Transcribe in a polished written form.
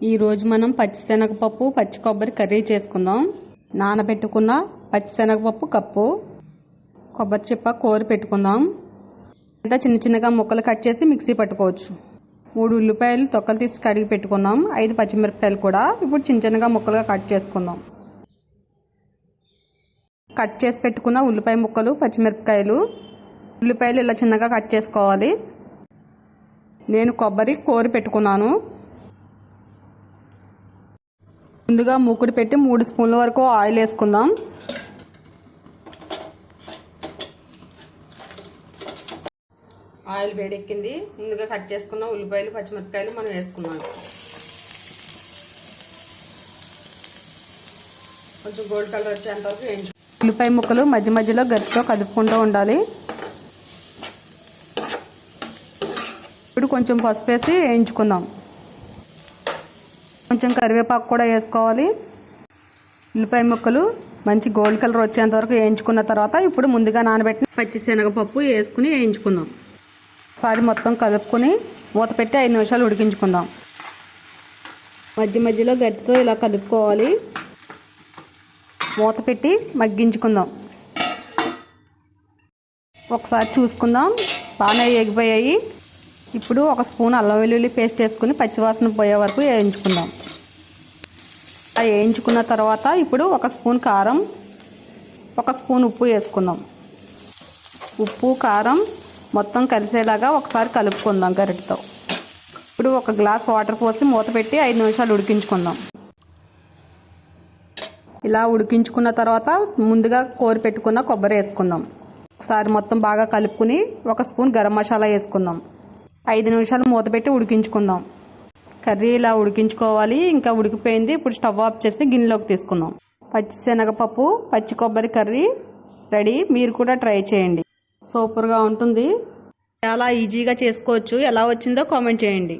ఈరోజు మనం పచ్చిశనగపప్పు పచ్చి కొబ్బరి కర్రీ చేసుకుందాం. నానబెట్టుకున్న పచ్చిశనగపప్పు కప్పు, కొబ్బరి చిప్ప కోరి పెట్టుకుందాం. ఇంకా చిన్న చిన్నగా ముక్కలు కట్ చేసి మిక్సీ పట్టుకోవచ్చు. 3 ఉల్లిపాయలు తొక్కలు తీసి కడిగి పెట్టుకుందాం. 5 పచ్చిమిరపకాయలు కూడా ఇప్పుడు చిన్న చిన్నగా ముక్కలుగా కట్ చేసుకుందాం. కట్ చేసి పెట్టుకున్న ఉల్లిపాయ ముక్కలు, పచ్చిమిరపకాయలు, ఉల్లిపాయలు ఇలా చిన్నగా కట్ చేసుకోవాలి. నేను కొబ్బరి కోరి పెట్టుకున్నాను. ముందుగా మూకుడు పెట్టి 3 స్పూన్ల వరకు ఆయిల్ వేసుకుందాం. ఆయిల్ వేడెక్కింది. ముందుగా కట్ చేసుకున్న ఉల్లిపాయలు, పచ్చిమిరపకాయలు మనం వేసుకున్నాం. కొంచెం గోల్డ్ కలర్ వచ్చేంత వరకు వేయించు. ఉల్లిపాయ ముక్కలు మధ్య మధ్యలో గరిటెతో కదుపుకుంటూ ఉండాలి. ఇప్పుడు కొంచెం పసుపు వేసి వేయించుకుందాం. కొంచెం కరివేపాకు కూడా వేసుకోవాలి. ఉల్లిపాయ ముక్కలు మంచి గోల్డ్ కలర్ వచ్చేంత వరకు వేయించుకున్న తర్వాత ఇప్పుడు ముందుగా నానబెట్టిన పచ్చిశనగపప్పు వేసుకుని వేయించుకుందాం. ఒకసారి మొత్తం కలుపుకొని మూత పెట్టి 5 నిమిషాలు ఉడికించుకుందాం. మధ్య మధ్యలో గట్టితో ఇలా కలుపుకోవాలి. మూత పెట్టి మగ్గించుకుందాం. ఒకసారి చూసుకుందాం. బాగానే ఎగిపోయాయి. ఇప్పుడు 1 స్పూన్ అల్లం వెల్లుల్లి పేస్ట్ వేసుకుని పచ్చివాసన పోయే వరకు వేయించుకుందాం. అలా వేయించుకున్న తర్వాత ఇప్పుడు 1 స్పూన్ కారం, 1 స్పూన్ ఉప్పు వేసుకుందాం. ఉప్పు కారం మొత్తం కలిసేలాగా ఒకసారి కలుపుకుందాం గరిటెతో. ఇప్పుడు 1 గ్లాస్ వాటర్ పోసి మూత పెట్టి 5 నిమిషాలు ఉడికించుకుందాం. ఇలా ఉడికించుకున్న తర్వాత ముందుగా కోరి పెట్టుకున్న కొబ్బరి వేసుకుందాం. ఒకసారి మొత్తం బాగా కలుపుకుని 1 స్పూన్ గరం మసాలా వేసుకుందాం. 5 నిమిషాలు మూత పెట్టి ఉడికించుకుందాం. కర్రీ ఇలా ఉడికించుకోవాలి. ఇంకా ఉడికిపోయింది. ఇప్పుడు స్టవ్ ఆఫ్ చేసి గిన్నెలోకి తీసుకుందాం. పచ్చిశనగపప్పు పచ్చి కొబ్బరి కర్రీ రెడీ. మీరు కూడా ట్రై చేయండి. సూపర్గా ఉంటుంది. చాలా ఈజీగా చేసుకోవచ్చు. ఎలా వచ్చిందో కామెంట్ చేయండి.